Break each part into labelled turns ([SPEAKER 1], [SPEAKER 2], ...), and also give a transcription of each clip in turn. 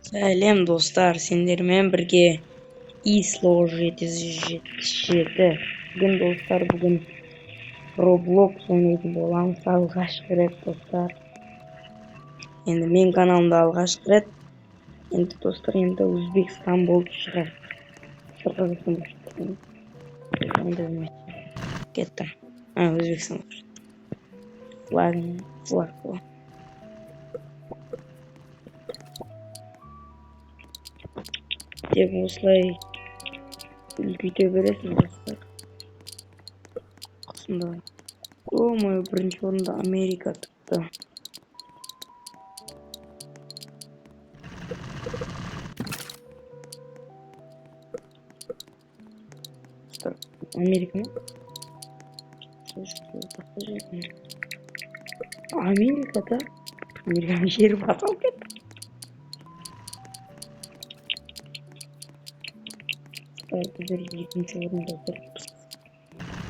[SPEAKER 1] Сәлем достар, сендермен бірге исло 777. Бүгін Roblox ойнайтын боламыз алғашқы рет достар. Енді мен каналымда алғашқы рет. Енді достар, енді Өзбекстан болып шығар. Қырғызстан болып шығар. Енді болмайды. Кеттім. Өзбекстан болып шығар. Флаг бұл. Деп осылай үлкейте бересіз достар. Қысында. Мой бірінші орында Америка тұтты. Америка ма? Америкада? Американың жері басалып кетті. Біздер екінші орында тұрмыз.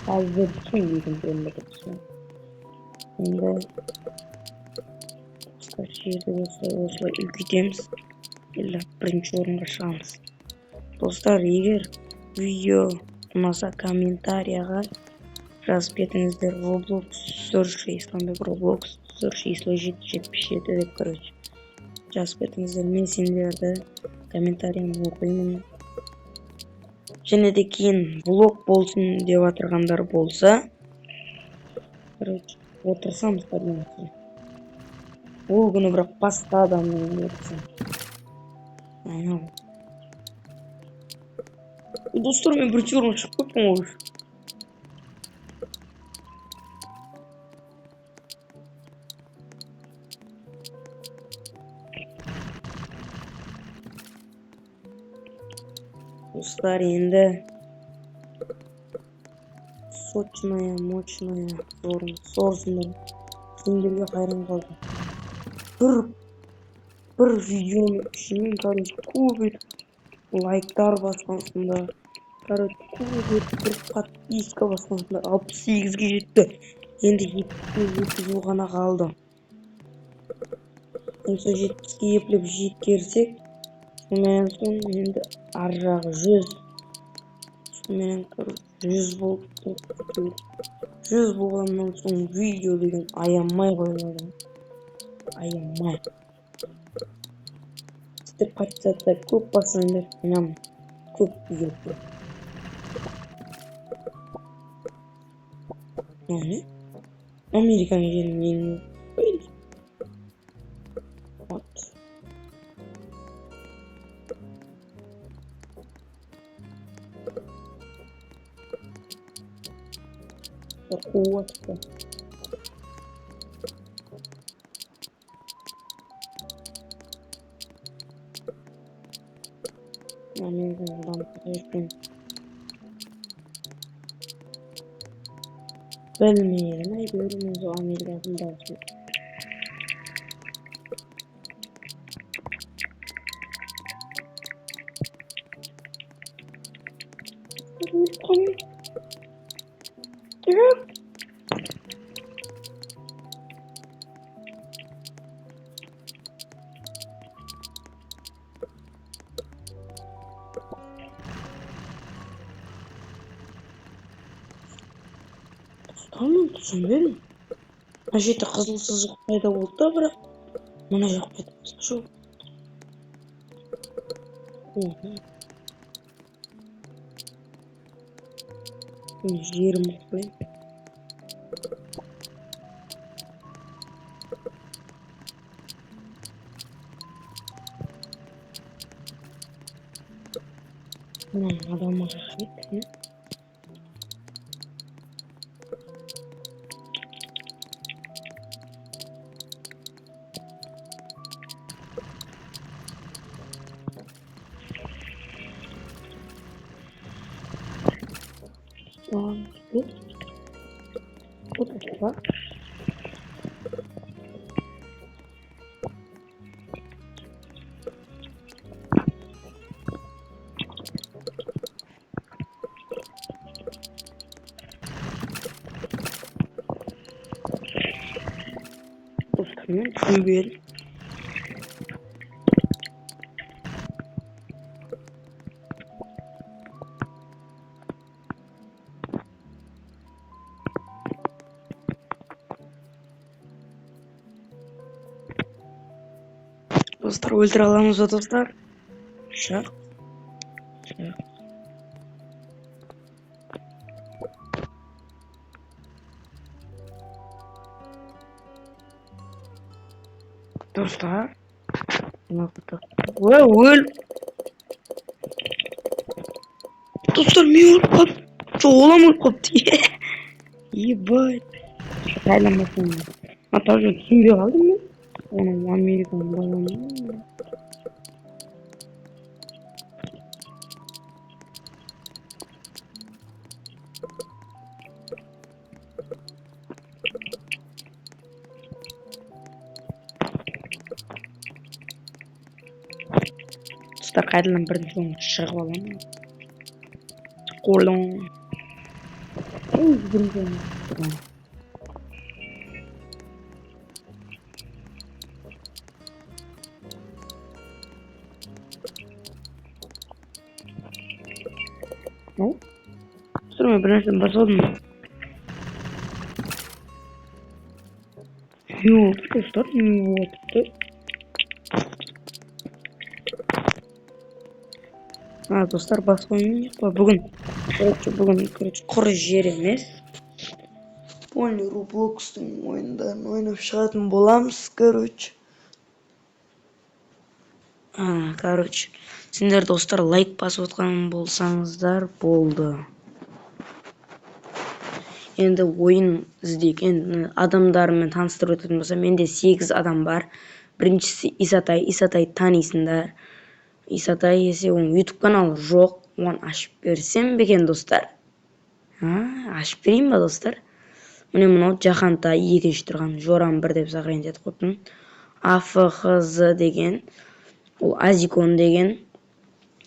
[SPEAKER 1] Қазір түсін екінші орында тұрмыз. Енді жерді осылай үлкейтеміз. Елі бірінші орынға шығамыз. Достар, егер видео ұнаса комментарияға жазып кетіңіздер. Roblox Search Исламбек Roblox Search Исло 777 деп короче жазып кетіңіздер. Мен сендерді комментарияны оқимын. Және де кейін блог болсын деп отырғандар болса, короче отырсамыз көрмеңіздер. Ол күні бірақ басқа адаммен отырсам. Достар, мен бірінші орынға шығып кеттім ғой. Достар, енді сочная, мощная, сорсындар. Сендерге қайран қалдым. Бір видеоның ішінен, короче, көп лайктар басқансында, короче, көп бір подписка басқансында 68-ге жетті. Енді 70-ге ғана қалды. Осы 70-ге еплеп жеткерсек, сонымен соң енді ар жағы 100. Сонымен 100 болды. 100 болғаннан соң видео деген аямай қоймадым. Аямай. Сіздер подписаться көп басыңдар, мен көп видео. Американың жерін ең қойды. Қуатты. Америкадан қойсын. Білмеймін, көрмейміз Америкасын даусын. Tamam, düşünmedim. Ajeti қызыл сызық пайда болды да, бірақ мына жақ беті басқаша болды. Жерім ұқпайын. Адамға шашып. Вот это. Пускай, теперь. достар, өлтіре аламыз ба достар? Шақ. Достар. Öl. Dostlar niye olup kaldı? Çok olam olup kaldı. Ебать. Şakaylanmasın. Hatta hocam kim bir aldı mı? Onun Amerikan balonu. Dostlar kaydılan birinci olmuş. Шығып аламын. Қолың. Birinci olmuş. Ne? Sırma bir nereden basalım mı? Yok dostlar. Yok. Ha dostlar basma oyunu var. Bugün kur jeri емес. Only Roblox'un oyunlarını oynап шығатын боламыз, короче. Сендер достар лайк басып отқан болсаңыздар болды. Енді ойын іздейік. Енді адамдармен таныстырып өтетін болса, менде 8 адам бар. Біріншісі Исатай танисыңдар. Исатай есе оның YouTube каналы жоқ. Оны ашып берсем бе екен достар? Ашып берейін ба достар? Міне мынау Жахантай екінші тұрған Жоран 1 деп сақырайын деді қойыптым. AFHZ деген, ол Азикон деген.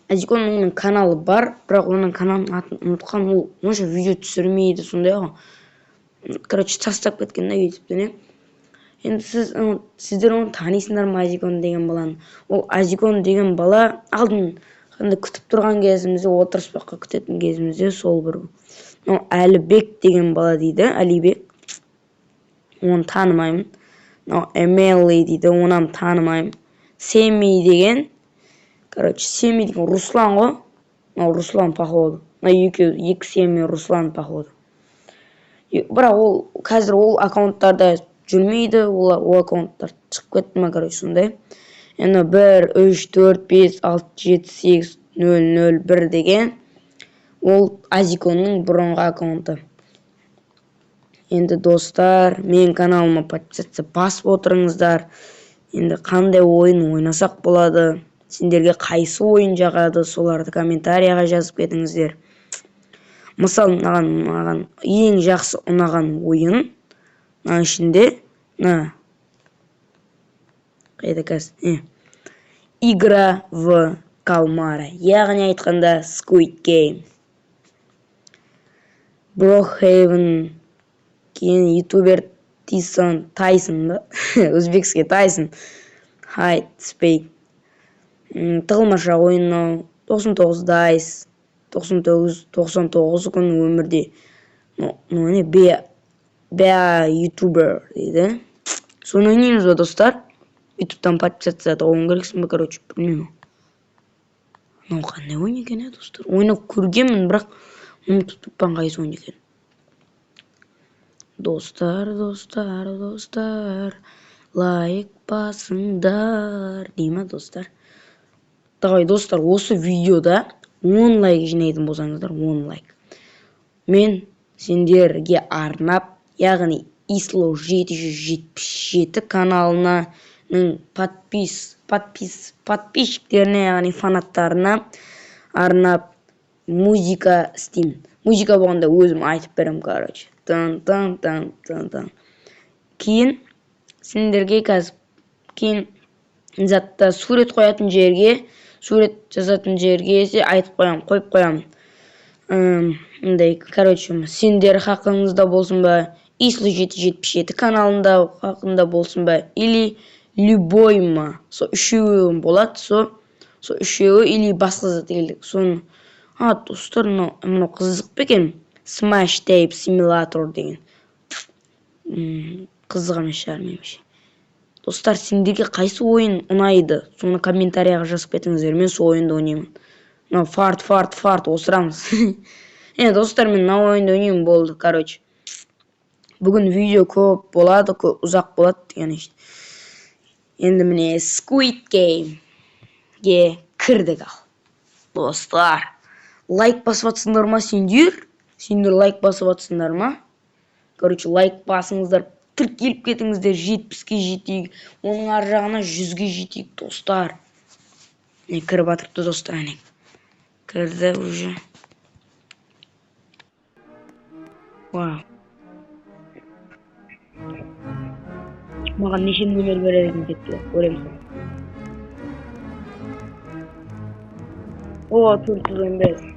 [SPEAKER 1] Азиконның каналы бар, бірақ оның каналының атын ұмытқан, ол онша видео түсірмейді, сондай ғой. Короче, тастап кеткен да YouTube'дан. Енді сіздер оны танисыңдар ма, Азикон деген баланы? Ол Азикон деген бала алдын қандай күтіп тұрған кезімізде, отырыспаққа күтетін кезімізде сол бір. Әлібек деген бала дейді, Әлібек. Оны танымаймын. Эмили дейді, оны танымаймын. Семи деген, короче, Семи деген Руслан ғой. Руслан походу. Екі Семи Руслан походу. Бірақ ол қазір ол аккаунттарда жүрмейді, ол аккаунттар шығып кетті ма, короче, сондай. Енді 1, 3, 4, 5, 6, 7, 8, 0, 0, 1 деген ол Азиконның бұрынғы аккаунты. Енді достар, мен каналыма подписаться басып отырыңыздар. Енді қандай ойын ойнасақ болады? Сендерге қайсы ойын жағады? Соларды комментарияға жазып кетіңіздер. Мысалы, маған ең жақсы ұнаған ойын ішінде қайда қазір? Игра в кальмара. Яғни айтқанда Squid Game. Brookhaven кейін ютубер Тайсон ба? Өзбекский Тайсон. Hide Spade. Тығылмаша ойыны 99 дайс. 99 күн өмірде. Не беа ютубер дейді. Соны ойнаймыз ба достар? Ютубтан подписаться оғын керексің бе, короче, білмеймін. Қандай ойын екен, достар? Ойнап көргенмін, бірақ ұмытып тұрмын қайсы ойын екен. Достар, лайк басыңдар, дейме достар? Тағай достар, осы видеода 10 лайк жинайтын болсаңыздар, 10 лайк. Мен сендерге арнап, яғни Исло 777 каналының подписчиктеріне, яғни фанаттарына арнап музыка істеймін. Музыка болғанда өзім айтып берем, короче. Тан. Кейін сендерге кейін затта сурет қоятын жерге, сурет жазатын жерге айтып қойып қоямын. Короче, сендер хақыңызда болсын ба, Исло 777 каналында хақында болсын ба, или любой ма, со үшеуі болады, со үшеуі, или басқа зат келдік. Соны, достар, мынау қызық па екен? Smash Tape Simulator деген. Қызық емес шығар меніңше. Достар, сендерге қайсы ойын ұнайды? Соны комментарияға жазып кетіңіздер. Мен сол ойынды ойнаймын. Мына фарт осырамыз. Достар, мен мына ойынды ойнаймын, болды, короче. Бүгін видео көп болады, ұзақ болады деген işte. Енді міне Squid Game'ге кірдік ал. Достар, лайк басып атсыңдар ма сендер? Сендер лайк басып атсыңдар ма? Короче, лайк басыңыздар, тіркеліп кетіңіздер, 70-ке жетейік. Оның ар жағына 100-ге жетейік, достар. Не кіріп атырыпты, достар, әне. Кірді уже. Вау. Маған неше нөмір береді кетті, көреміз. О, 415.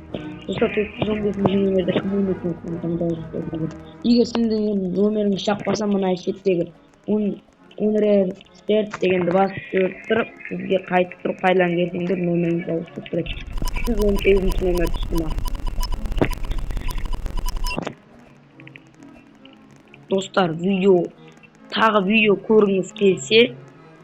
[SPEAKER 1] Достар, 415 нөмірді кім ойнайтын? Егер сендер нөміріңді шақпаса, мына шеттегі Unreal дегенді басып тұрып, сізге қайтып тұрып қайдан келсеңдер нөміріңізді ауыстырып тұрады. 318 нөмір түсті ма? Достар, тағы видео көргіңіз келсе,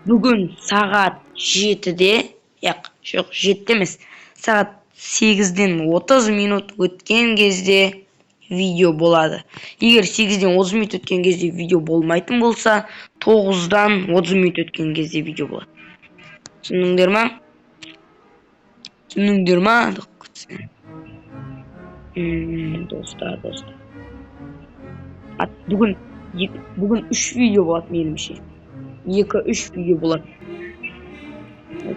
[SPEAKER 1] бүгін сағат 7-де, жоқ 7 емес, сағат 8-ден 30 минут өткен кезде видео болады. Егер 8-ден 30 минут өткен кезде видео болмайтын болса, 9-дан 30 минут өткен кезде видео болады. Түсіндіңдер ма? Түсіндіңдер ма? Достар. Бүгін 3 видео болады меніңше. 2-3 видео болады.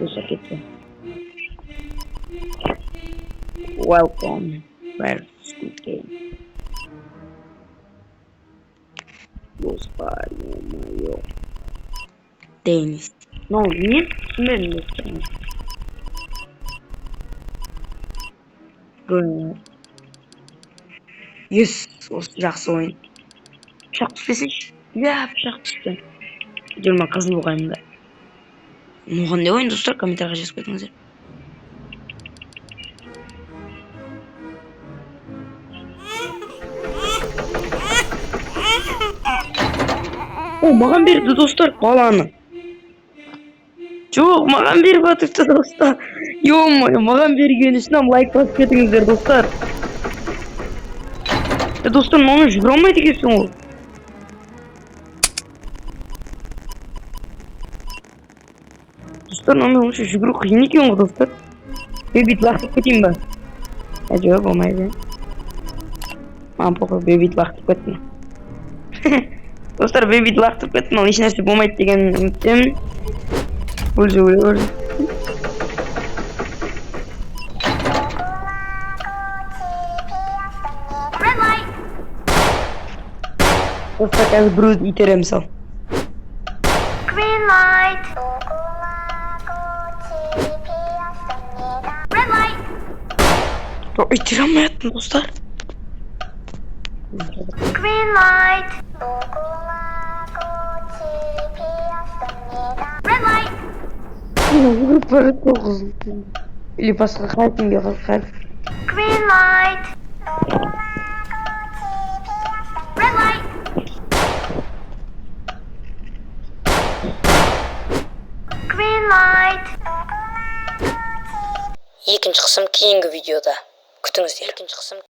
[SPEAKER 1] Достар, кетті. Welcome back to Squid Game. Достар, ё-моё. Денис. Но мен түсінбедім, достар. Yes, жақсы ойын. Пышақ түспесінші? Пышақ түсті. Жүрма, қызыл болғайымда. Оған не ойын, достар, комментарияға жазып кетіңіздер. О, маған берді, достар, баланы. Жоқ, маған беріп атыпты, достар. Ё-моё, маған берген үшін лайк басып кетіңіздер, достар. Достар, маған жүгіре алмайды екенсің ол. Достар, маған онша жүгіру қиын екен ғой, достар. Бебит лақтып кетейін ба? Жоқ, болмайды. Маған похуй, бебит лақтып кеттім. Достар, бебит лақтып кеттім, ал ешнәрсе болмайды деген үміттемін. Өлді. Достар, қазір біреуді итеремін сал.
[SPEAKER 2] Green light. Red light.
[SPEAKER 1] İtire алмайатпын, достар.
[SPEAKER 2] Green light. Red light.
[SPEAKER 1] Жүгіріп барады қызыл. Или басқа қайтынге қайтып.
[SPEAKER 2] Green light. Red light. Green light.
[SPEAKER 1] Екінші қысым кейінгі видеода. Күтіңіздер.